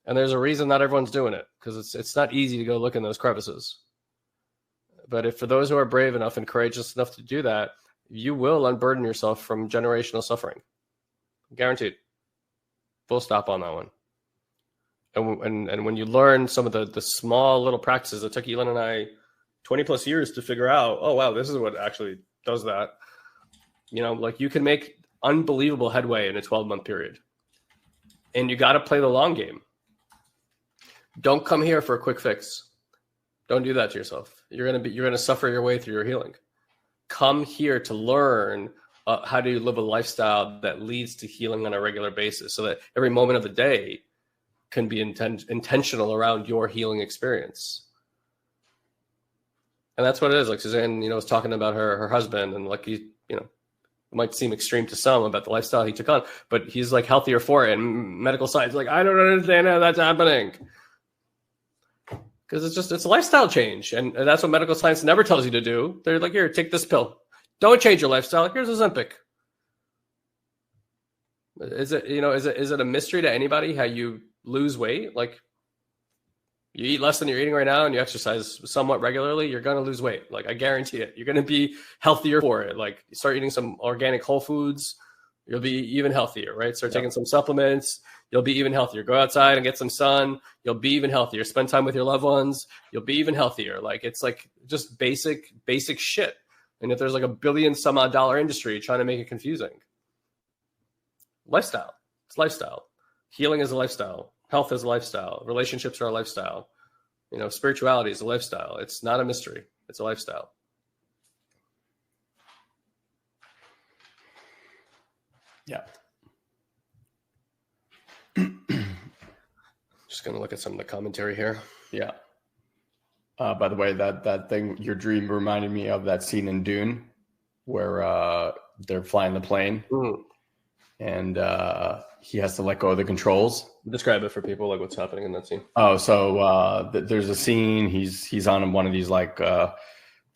Speaker 2: And there's a reason not everyone's doing it, because it's not easy to go look in those crevices. But if for those who are brave enough and courageous enough to do that, you will unburden yourself from generational suffering. Guaranteed. Full stop on that one. And when you learn some of the small little practices that took Elon and I 20 plus years to figure out, oh, wow, this is what actually does that. Like you can make unbelievable headway in a 12-month period. And you got to play the long game. Don't come here for a quick fix. Don't do that to yourself. You're going to suffer your way through your healing. Come here to learn how to live a lifestyle that leads to healing on a regular basis, so that every moment of the day can be intentional around your healing experience. And that's what it is. Like Suzanne, was talking about her husband, and like it might seem extreme to some about the lifestyle he took on, but he's like healthier for it. And medical science, like, I don't understand how that's happening. Because it's a lifestyle change. And that's what medical science never tells you to do. They're like, here, take this pill. Don't change your lifestyle. Here's Ozempic. Is it, is it a mystery to anybody how you lose weight? Like, you eat less than you're eating right now and you exercise somewhat regularly, you're going to lose weight. Like, I guarantee it. You're going to be healthier for it. Like, you start eating some organic whole foods, you'll be even healthier, right? Start taking some supplements, you'll be even healthier. Go outside and get some sun, you'll be even healthier. Spend time with your loved ones, you'll be even healthier. Like, it's like just basic shit. And if there's like $1 billion some odd dollar industry trying to make it confusing. Lifestyle. It's lifestyle. Healing is a lifestyle. Health is a lifestyle. Relationships are a lifestyle. Spirituality is a lifestyle. It's not a mystery. It's a lifestyle.
Speaker 1: Yeah.
Speaker 2: Just going to look at some of the commentary here.
Speaker 1: Yeah. By the way, that thing, your dream reminded me of that scene in Dune where they're flying the plane.
Speaker 2: Mm.
Speaker 1: And he has to let go of the controls.
Speaker 2: Describe it for people, like what's happening in that scene.
Speaker 1: Oh, so there's a scene. He's on one of these like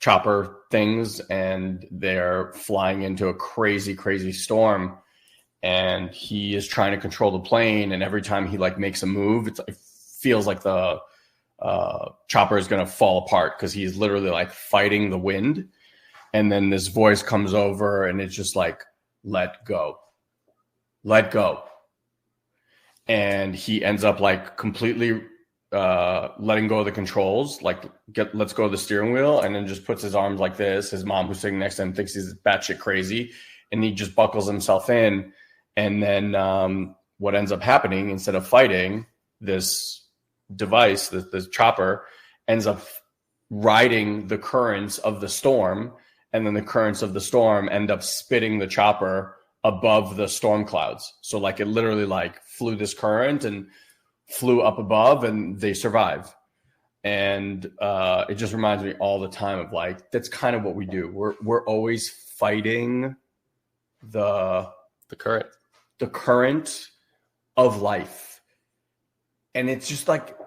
Speaker 1: chopper things, and they're flying into a crazy storm. And he is trying to control the plane, and every time he like makes a move, it feels like the chopper is going to fall apart because he's literally like fighting the wind. And then this voice comes over, and it's just like, let go. Let go. And he ends up like completely letting go of the controls, like let's go of the steering wheel, and then just puts his arms like this. His mom, who's sitting next to him, thinks he's batshit crazy, and he just buckles himself in. And then what ends up happening, instead of fighting, this device, this chopper, ends up riding the currents of the storm, and then the currents of the storm end up spitting the chopper above the storm clouds. So like it literally like flew this current and flew up above, and they survive. And it just reminds me all the time of like, that's kind of what we do. We're always fighting the current of life. And it's just like,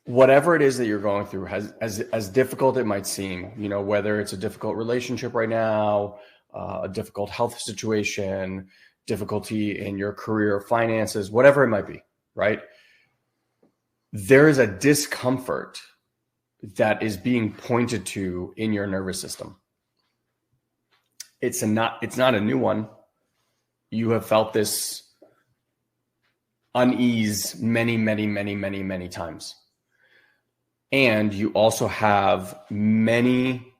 Speaker 1: whatever it is that you're going through, as difficult it might seem, whether it's a difficult relationship right now, a difficult health situation, difficulty in your career, finances, whatever it might be, right? There is a discomfort that is being pointed to in your nervous system. It's not a new one. You have felt this unease many times. And you also have many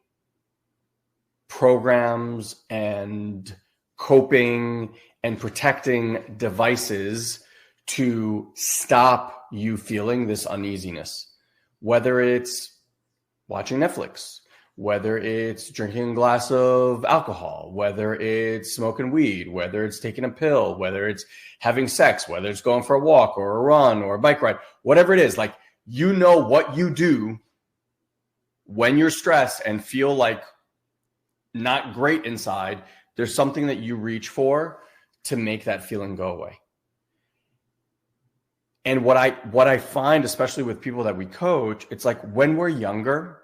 Speaker 1: programs and coping and protecting devices to stop you feeling this uneasiness, whether it's watching Netflix, whether it's drinking a glass of alcohol, whether it's smoking weed, whether it's taking a pill, whether it's having sex, whether it's going for a walk or a run or a bike ride, whatever it is, like, what you do when you're stressed and feel like not great inside. There's something that you reach for to make that feeling go away. And what I find, especially with people that we coach, it's like when we're younger,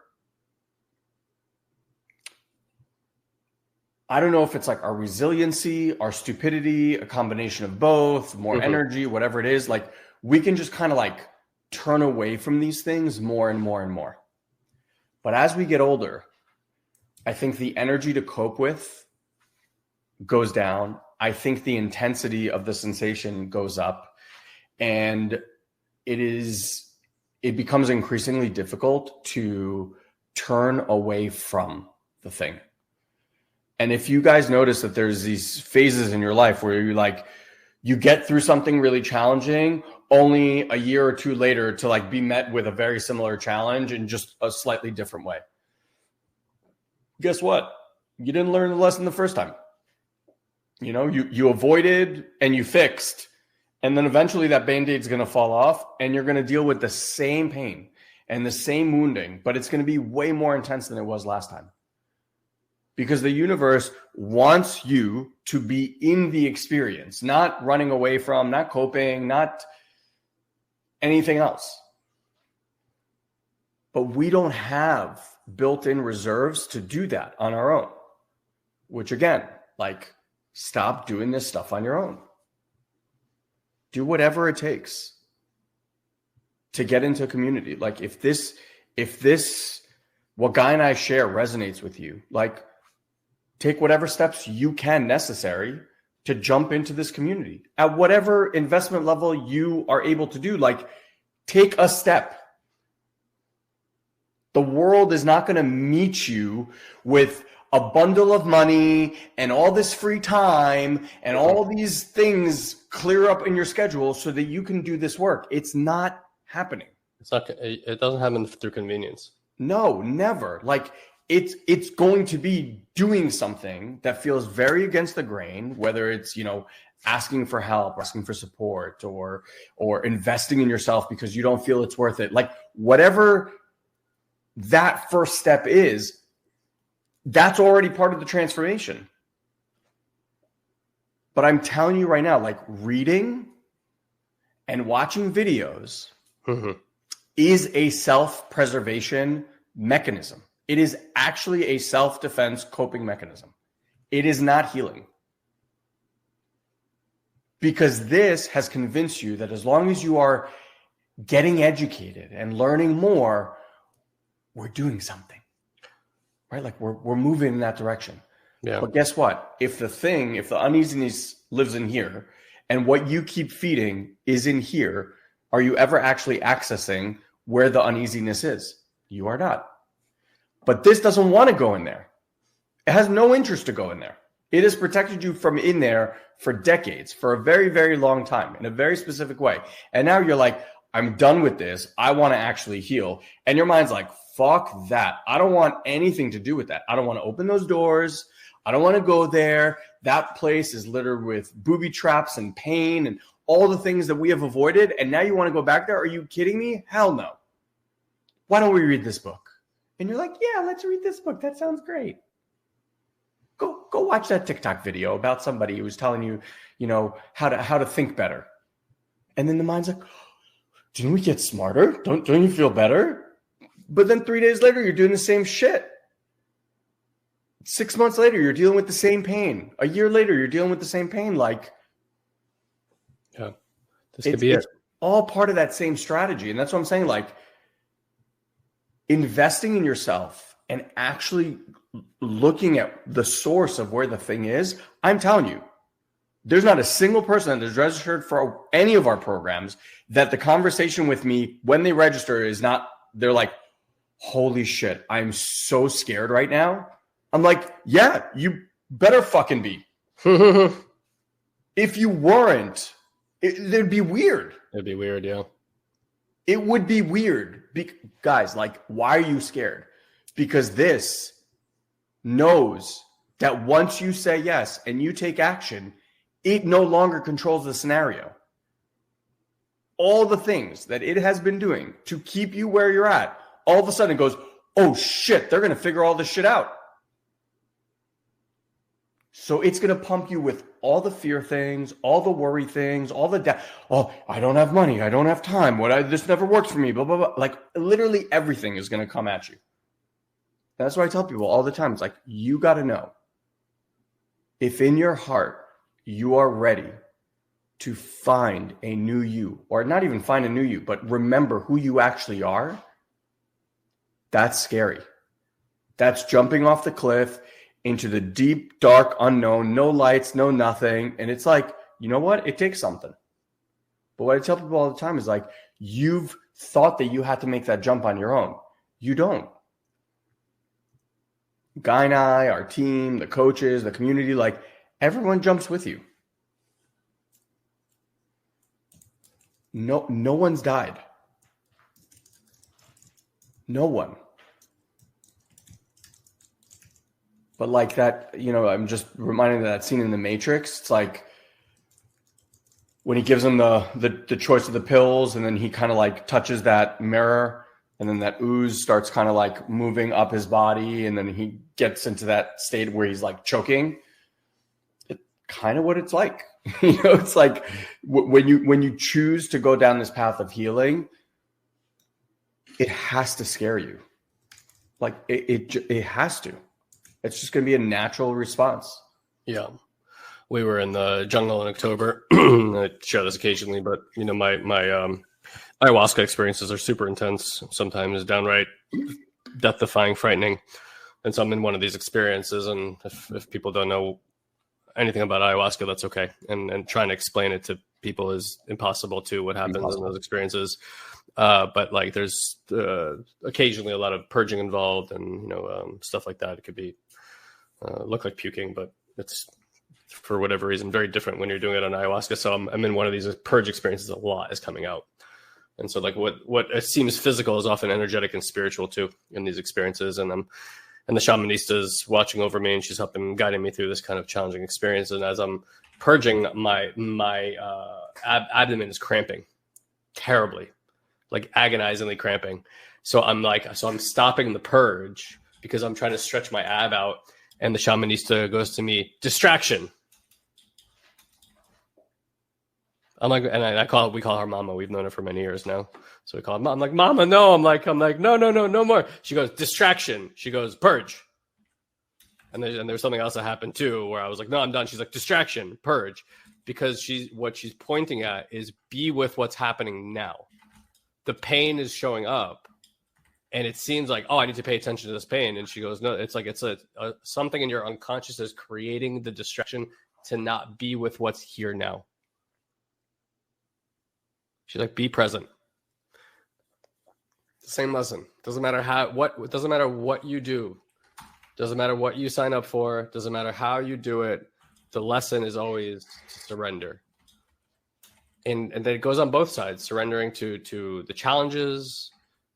Speaker 1: I don't know if it's like our resiliency, our stupidity, a combination of both, more energy, whatever it is, like we can just kind of like turn away from these things more and more and more. But as we get older, I think the energy to cope with goes down. I think the intensity of the sensation goes up, and it becomes increasingly difficult to turn away from the thing. And if you guys notice that there's these phases in your life where you get through something really challenging, only a year or two later to like be met with a very similar challenge in just a slightly different way. Guess what? You didn't learn the lesson the first time. You avoided and you fixed, and then eventually that Band-Aid's going to fall off, and you're going to deal with the same pain and the same wounding, but it's going to be way more intense than it was last time. Because the universe wants you to be in the experience, not running away from, not coping, not anything else. But we don't have built-in reserves to do that on our own, which again, like Stop doing this stuff on your own. Do whatever it takes to get into a community. Like if this, what Guy and I share resonates with you, like take whatever steps you can necessary to jump into this community at whatever investment level you are able to do. Like take a step. The world is not going to meet you with a bundle of money and all this free time and all these things clear up in your schedule so that you can do this work. It's not happening.
Speaker 2: It doesn't happen through convenience.
Speaker 1: No, never. Like it's going to be doing something that feels very against the grain, whether it's, asking for help, asking for support, or investing in yourself because you don't feel it's worth it. Like whatever that first step is, that's already part of the transformation. But I'm telling you right now, like reading and watching videos is a self-preservation mechanism. It is actually a self-defense coping mechanism. It is not healing. Because this has convinced you that as long as you are getting educated and learning more, we're doing something, right? Like we're moving in that direction.
Speaker 2: Yeah.
Speaker 1: But guess what? If the uneasiness lives in here and what you keep feeding is in here, are you ever actually accessing where the uneasiness is? You are not. But this doesn't want to go in there. It has no interest to go in there. It has protected you from in there for decades, for a very, very long time, in a very specific way. And now you're like, I'm done with this. I want to actually heal. And your mind's like, fuck that. I don't want anything to do with that. I don't want to open those doors. I don't want to go there. That place is littered with booby traps and pain and all the things that we have avoided. And now you want to go back there? Are you kidding me? Hell no. Why don't we read this book? And you're like, yeah, let's read this book. That sounds great. Go watch that TikTok video about somebody who was telling you, how to think better. And then the mind's like, didn't we get smarter? Don't you feel better? But then 3 days later, you're doing the same shit. 6 months later, you're dealing with the same pain. A year later, you're dealing with the same pain. Like,
Speaker 2: yeah, this could be
Speaker 1: it's all part of that same strategy. And that's what I'm saying. Like, investing in yourself and actually looking at the source of where the thing is, I'm telling you, there's not a single person that is registered for any of our programs that the conversation with me when they register is not, they're like, holy shit, I'm so scared right now. I'm like, yeah, you better fucking be. If you weren't, it'd be weird.
Speaker 2: It'd be weird, yeah.
Speaker 1: It would be weird. Guys, like, why are you scared? Because this knows that once you say yes and you take action, it no longer controls the scenario. All the things that it has been doing to keep you where you're at, all of a sudden it goes, oh shit, they're going to figure all this shit out. So it's going to pump you with all the fear things, all the worry things, all the I don't have money, I don't have time, this never works for me, blah, blah, blah. Like literally everything is going to come at you. That's what I tell people all the time. It's like, you got to know if in your heart you are ready to find a new you, or not even find a new you, but remember who you actually are. That's scary. That's jumping off the cliff into the deep, dark, unknown, no lights, no nothing. And it's like, you know what? It takes something. But what I tell people all the time is like, you've thought that you had to make that jump on your own. You don't. Guy and I, our team, the coaches, the community, like everyone jumps with you. No one's died. No one. But like that, I'm just reminded of that scene in The Matrix. It's like when he gives him the choice of the pills, and then he kind of like touches that mirror, and then that ooze starts kind of like moving up his body, and then he gets into that state where he's like choking. It's kind of what it's like. It's like when you choose to go down this path of healing, it has to scare you. Like it has to. It's just going to be a natural response.
Speaker 2: Yeah. we were in the jungle in October. I share this occasionally, but my ayahuasca experiences are super intense, sometimes downright death-defying, frightening. And so I'm in one of these experiences, and if people don't know anything about ayahuasca, that's okay. And trying to explain it to people is impossible too, what happens in those experiences. But like there's occasionally a lot of purging involved, and stuff like that. It could be look like puking, but it's for whatever reason very different when you're doing it on ayahuasca. So I'm in one of these purge experiences. A lot is coming out, and so like what it seems physical is often energetic and spiritual too in these experiences. And the shamanista is watching over me, and she's helping guiding me through this kind of challenging experience. And as I'm purging, my abdomen is cramping terribly, like agonizingly cramping. So I'm stopping the purge because I'm trying to stretch my ab out. And the shamanista goes to me, distraction. I'm like, and we call her Mama. We've known her for many years now. So we call her Mama. I'm like, Mama, no. I'm like, no more. She goes, distraction. She goes, purge. And there's something else that happened too, where I was like, no, I'm done. She's like, distraction, purge. Because what she's pointing at is be with what's happening now. The pain is showing up. And it seems like, oh, I need to pay attention to this pain. And she goes, no, it's like it's something in your unconscious is creating the distraction to not be with what's here now. She's like, be present. Same lesson. Doesn't matter doesn't matter what you do. Doesn't matter what you sign up for. Doesn't matter how you do it. The lesson is always surrender. And then it goes on both sides, surrendering to the challenges,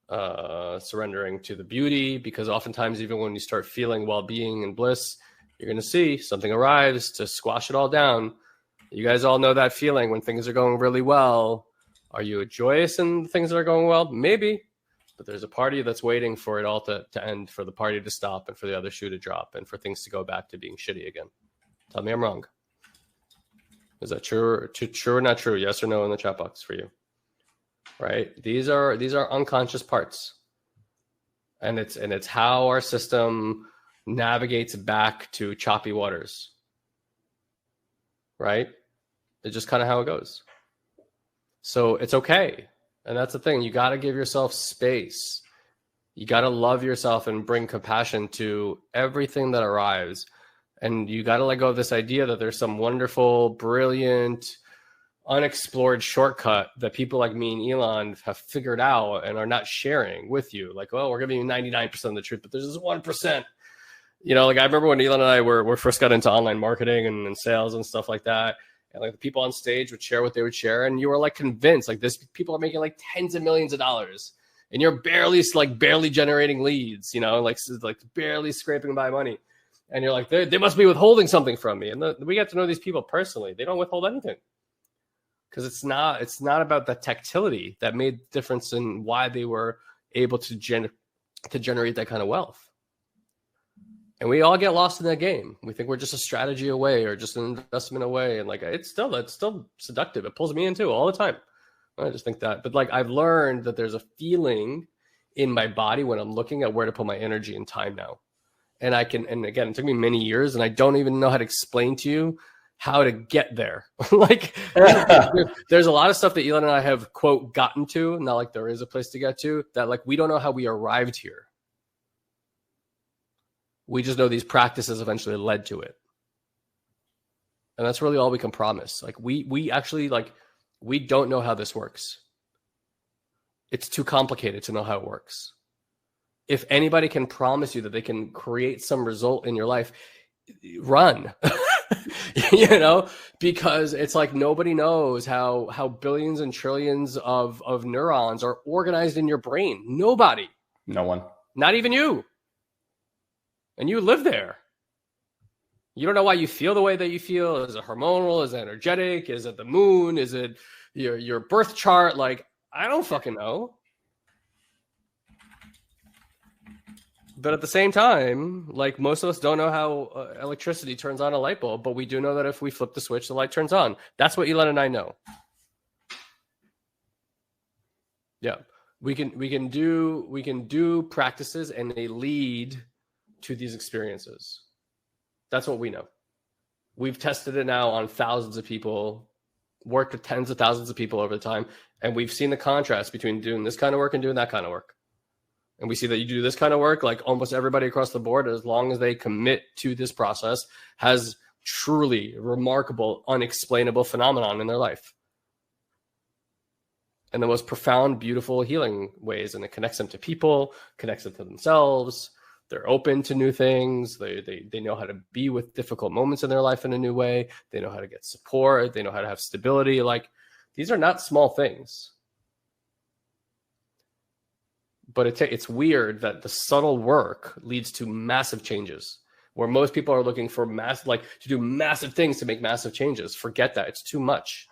Speaker 2: surrendering to the beauty, because oftentimes even when you start feeling well-being and bliss, you're going to see something arrives to squash it all down. You guys all know that feeling when things are going really well. Are you joyous in things that are going well? Maybe, but there's a party that's waiting for it all to end, for the party to stop and for the other shoe to drop and for things to go back to being shitty again. Tell me I'm wrong. Is that true or not true? Yes or no in the chat box for you. Right? These are unconscious parts. And it's how our system navigates back to choppy waters. Right? It's just kind of how it goes. So it's okay. And that's the thing. You got to give yourself space. You got to love yourself and bring compassion to everything that arrives. And you got to let go of this idea that there's some wonderful, brilliant, unexplored shortcut that people like me and Elon have figured out and are not sharing with you. Like, well, we're giving you 99% of the truth, but there's this 1%. Like I remember when Elon and I were first got into online marketing and sales and stuff like that. And like the people on stage would share what they would share. And you were like convinced, like this, people are making like tens of millions of dollars and you're barely generating leads, like barely scraping by money. And you're like, they must be withholding something from me. And we get to know these people personally. They don't withhold anything. Because it's not about the tactility that made difference in why they were able to generate that kind of wealth. And we all get lost in that game. We think we're just a strategy away or just an investment away. And like, it's still seductive. It pulls me in too all the time. I just think that, but like I've learned that there's a feeling in my body when I'm looking at where to put my energy and time now. And again, it took me many years and I don't even know how to explain to you how to get there. Like there's a lot of stuff that Elon and I have, quote, gotten to, not like there is a place to get to, that like we don't know how we arrived here. We just know these practices eventually led to it. And that's really all we can promise. Like we actually we don't know how this works. It's too complicated to know how it works. If anybody can promise you that they can create some result in your life, run. Because it's like nobody knows how billions and trillions of neurons are organized in your brain. Nobody.
Speaker 1: No one. Not even you. And you live there. You don't know why you feel the way that you feel. Is it hormonal? Is it energetic? Is it the moon? Is it your birth chart? Like, I don't fucking know. But at the same time, like most of us don't know how electricity turns on a light bulb, but we do know that if we flip the switch, the light turns on. That's what Elon and I know. Yeah, we can do practices, and they lead to these experiences. That's what we know.
Speaker 2: We've tested it now on thousands of people, worked with tens of thousands of people over the time, and we've seen the contrast between doing this kind of work and doing that kind of work. And we see that you do this kind of work, like almost everybody across the board, as long as they commit to this process, has truly remarkable, unexplainable phenomenon in their life. And the most profound, beautiful healing ways. And it connects them to people, connects them to themselves. They're open to new things. They know how to be with difficult moments in their life in a new way. They know how to get support. They know how to have stability. Like, these are not small things. But it's weird that the subtle work leads to massive changes, where most people are looking for to do massive things to make massive changes. Forget that. It's too much.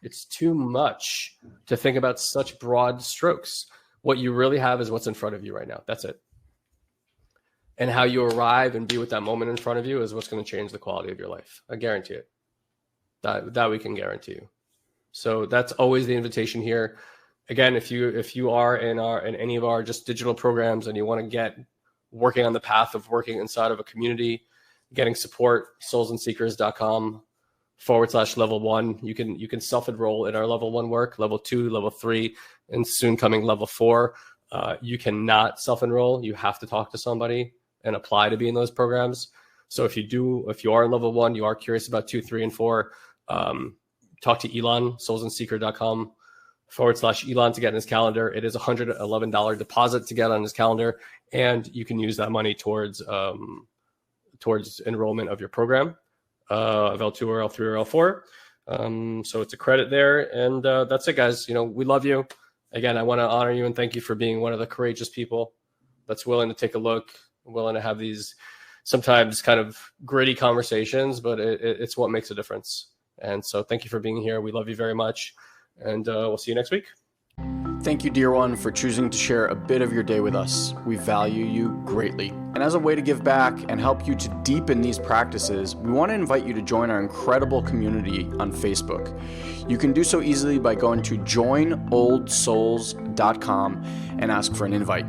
Speaker 2: It's too much to think about such broad strokes. What you really have is what's in front of you right now. That's it. And how you arrive and be with that moment in front of you is what's going to change the quality of your life. I guarantee it. That we can guarantee you. So that's always the invitation here. Again, if you are in any of our just digital programs and you want to get working on the path of working inside of a community, getting support, soulsandseekers.com/level 1. You can self-enroll in our level 1 work, level 2, level 3, and soon coming level 4. You cannot self-enroll. You have to talk to somebody and apply to be in those programs. So if you are in level 1, you are curious about 2, 3, and 4, talk to Elon, soulsandseeker.com/Elon to get in his calendar. It is $111 deposit to get on his calendar, and you can use that money towards enrollment of your program, of L2 or L3 or L4. So it's a credit there, and that's it, guys. We love you. Again, I want to honor you and thank you for being one of the courageous people that's willing to take a look, willing to have these sometimes kind of gritty conversations, but it's what makes a difference. And so thank you for being here. We love you very much. And we'll see you next week.
Speaker 1: Thank you, dear one, for choosing to share a bit of your day with us. We value you greatly. And as a way to give back and help you to deepen these practices, we want to invite you to join our incredible community on Facebook. You can do so easily by going to joinoldsouls.com and ask for an invite.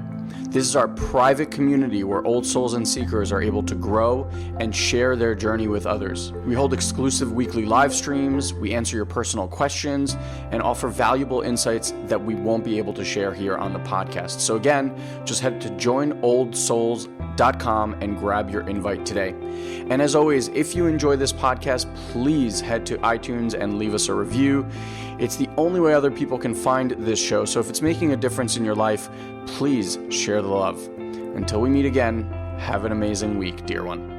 Speaker 1: This is our private community where old souls and seekers are able to grow and share their journey with others. We hold exclusive weekly live streams, we answer your personal questions, and offer valuable insights that we won't be able to share here on the podcast. So again, just head to joinoldsouls.com and grab your invite today. And as always, if you enjoy this podcast, please head to iTunes and leave us a review. It's the only way other people can find this show. So if it's making a difference in your life, please share the love. Until we meet again, have an amazing week, dear one.